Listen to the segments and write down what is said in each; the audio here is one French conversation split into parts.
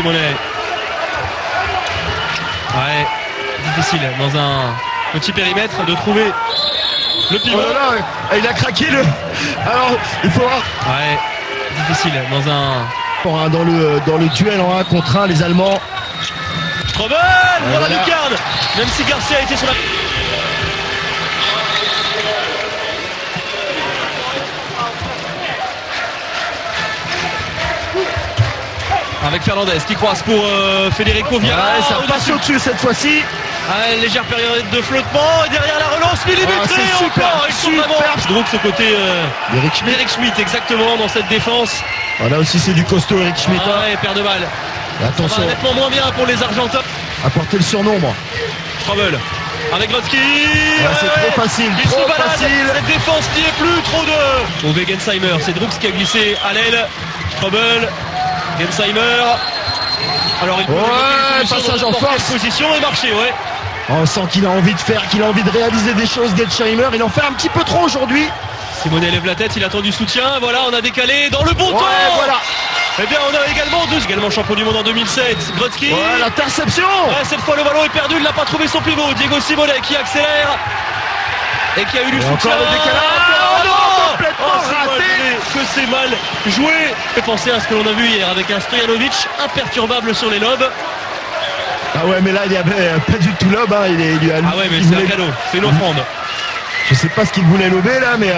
Simonet. Ouais, difficile dans un petit périmètre de trouver le pivot. Oh là là, il a craqué le. Alors, il faudra. Ouais, difficile dans un. Dans le duel en 1 contre 1, les Allemands. Strobel, voilà la lucarne. Même si Garcia était sur la. Avec Fernandez qui croise pour Federico Vieira. Ouais, ça passe au-dessus cette fois-ci. Légère période de flottement et derrière la relance millimétrée. C'est super, super. Donc ce côté Eric Schmidt exactement dans cette défense. Là aussi c'est du costaud Eric Schmidt. Ouais, perd de balle. Attention. Ça va nettement moins bien pour les Argentins. Apporter le surnombre. Strobel avec Grodzki. C'est trop facile. Trop facile. Cette défense qui est plus trop de. Au Gensheimer, c'est Drux qui a glissé à l'aile. Strobel. Gensheimer. Alors il peut passage en force. Position et marcher, ouais. On sent qu'il a envie de faire, qu'il a envie de réaliser des choses, Gensheimer. Il en fait un petit peu trop aujourd'hui. Simonet lève la tête, il attend du soutien. Voilà, on a décalé dans le bon temps. Voilà. Eh bien, on a également champion du monde en 2007. Grodzki. L'interception. Cette fois, le ballon est perdu. Il n'a pas trouvé son pivot. Diego Simonet qui accélère et qui a eu du soutien. Encore le décalage. Complètement raté. Que c'est mal joué. Et pensez à ce que l'on a vu hier avec un Stojanovic imperturbable sur les lobes. Ah ouais, mais là il n'y avait pas du tout lobe. Il lui a. Ah ouais, mais c'est un cadeau. C'est une offrande. Je sais pas ce qu'il voulait lober là, mais.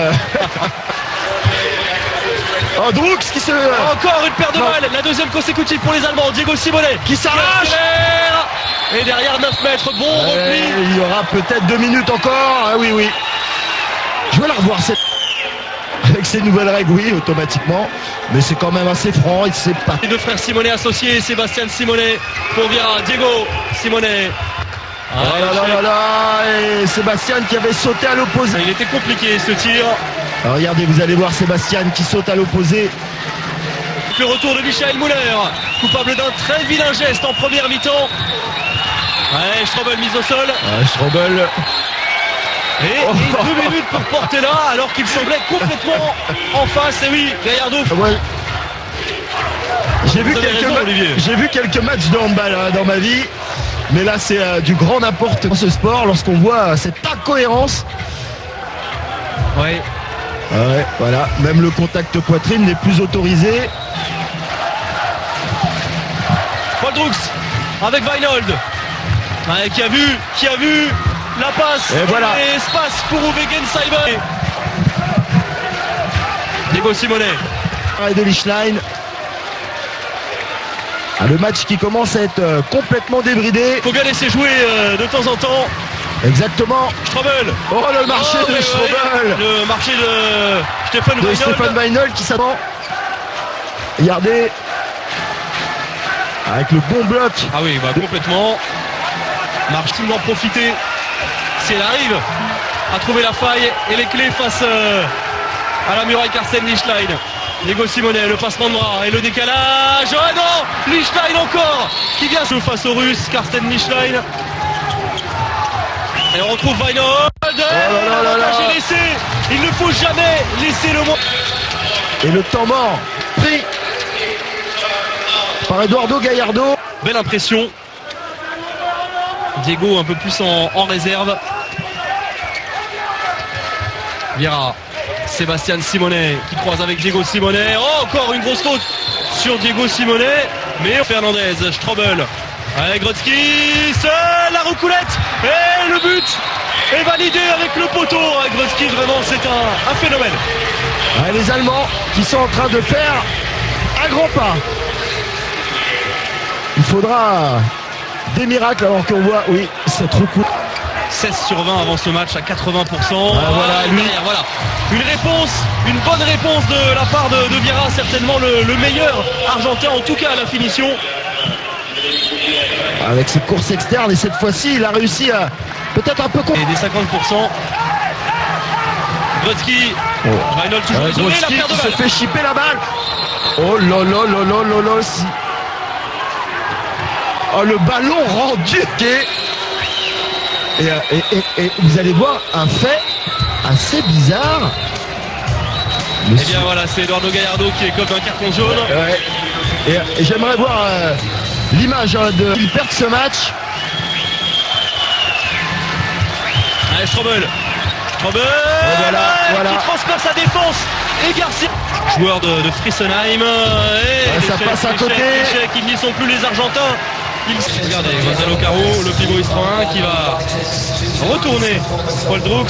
Drux qui se. Encore une paire de balles. La deuxième consécutive pour les Allemands. Diego Simonet qui s'arrache. Et derrière 9 mètres. Bon repli. Il y aura peut-être 2 minutes encore. Ah oui. Je vais la revoir cette. Avec ces nouvelles règles, oui, automatiquement. Mais c'est quand même assez franc. Il sait pas. Les deux frères Simonet associés. Sébastien Simonet pour Vieira. Diego Simonet. Et Sébastien qui avait sauté à l'opposé. Il était compliqué ce tir. Alors regardez, vous allez voir Sébastien qui saute à l'opposé. Le retour de Michael Müller, coupable d'un très vilain geste en première mi-temps. Ouais, Strobel mise au sol. Strobel. Et 2 minutes pour porter là, alors qu'il semblait complètement en face. Et oui, Gallardo. Ouais. J'ai vu quelques matchs de handball dans ma vie. Mais là, c'est du grand n'importe dans ce sport lorsqu'on voit cette incohérence. Ouais. Ouais, voilà. Même le contact poitrine n'est plus autorisé. Paul Drux avec Weinold. Ouais, qui a vu la passe. Et voilà. Espace pour Uwe Gensheimer. Diego Simonet. Et de Lichlein. Le match qui commence à être complètement débridé. Il faut bien laisser jouer de temps en temps. Exactement. Strobel. Le marché de Strobel. Le marché de Stéphane Weinold qui s'attend. Regardez. Avec le bon bloc. Ah oui, complètement. Marche-t-il d'en profiter si elle arrive à trouver la faille et les clés face à la muraille Carsten Lichlein. Diego Simonet, le passement de bras et le décalage. Oh non, Lichlein encore qui vient se face au Russe, Carsten Lichlein. Et on retrouve Weinold. J'ai laissé. Il ne faut jamais laisser le moins. Et le temps mort pris par Eduardo Gallardo. Belle impression. Diego un peu plus en réserve. Vieira. Sébastien Simonet qui croise avec Diego Simonet. Encore une grosse faute sur Diego Simonet. Mais Fernandez, Strobel. Avec Grodzki, seul la roucoulette. Et le but est validé avec le poteau. Avec Grodzki, vraiment c'est un phénomène. Les Allemands qui sont en train de faire un grand pas. Il faudra des miracles alors qu'on voit, oui, cette roucoulette. 16/20 avant ce match à 80%. Voilà, voilà. Une bonne réponse de la part de Vieira, certainement le meilleur argentin, en tout cas à la finition. Avec ses courses externes, et cette fois-ci, il a réussi à peut-être un peu... Et des 50%. Grodzki. Weinold toujours isolé, la paire de balles. Se fait chipper la balle. Oh là là là là là là. Le ballon rendu. Et vous allez voir un fait assez bizarre. Eh bien voilà, c'est Eduardo Gallardo qui est comme un carton jaune. Et j'aimerais voir l'image ils perdent ce match. Allez, Strobel. Voilà. Qui transfère sa défense. Et Garcia, joueur de Friesenheim. Ça passe à côté. Ils n'y sont plus, les Argentins. Regardez, Gonzalo Caro, le pivot israélien qui va retourner Paul Drux.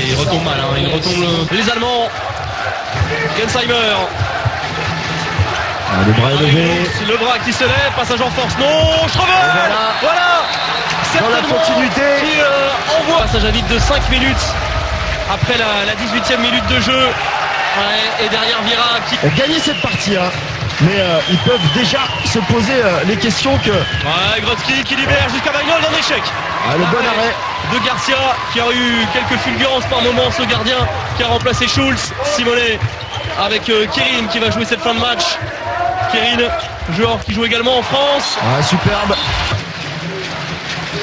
Il retombe mal, il retombe les Allemands. Gensheimer. Le bras est levé. Le bras qui se lève, passage en force. Non, Strobel. Voilà. Dans la continuité. Qui envoie. Passage à vide de 5 minutes après la 18e minute de jeu. Et derrière Vira qui a gagné cette partie. Mais ils peuvent déjà se poser les questions que... Grodzki qui libère jusqu'à Magnol d'un échec. Le bon arrêt de Garcia qui a eu quelques fulgurances par moment, ce gardien qui a remplacé Schulz. Simonet avec Kirin qui va jouer cette fin de match. Kirin, joueur qui joue également en France. Superbe.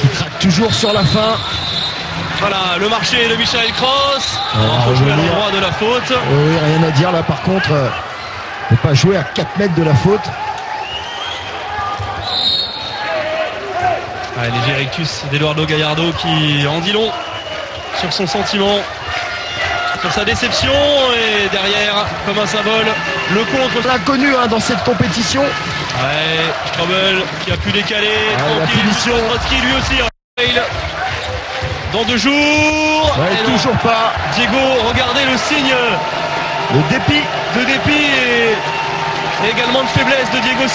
Il craque toujours sur la fin. Voilà, le marché de Michael Cross. Il faut jouer à l'endroit de la faute. Oui, rien à dire là par contre. Ne pas jouer à 4 mètres de la faute. Léger rictus d'Eduardo Gallardo qui en dit long sur son sentiment, sur sa déception, et derrière, comme un symbole, le contre. L'inconnu dans cette compétition. Strobel qui a pu décaler. La punition. Grodzki lui aussi. Dans 2 jours. Toujours pas. Diego, regardez le signe. Le dépit. De dépit et également de faiblesse de Diego.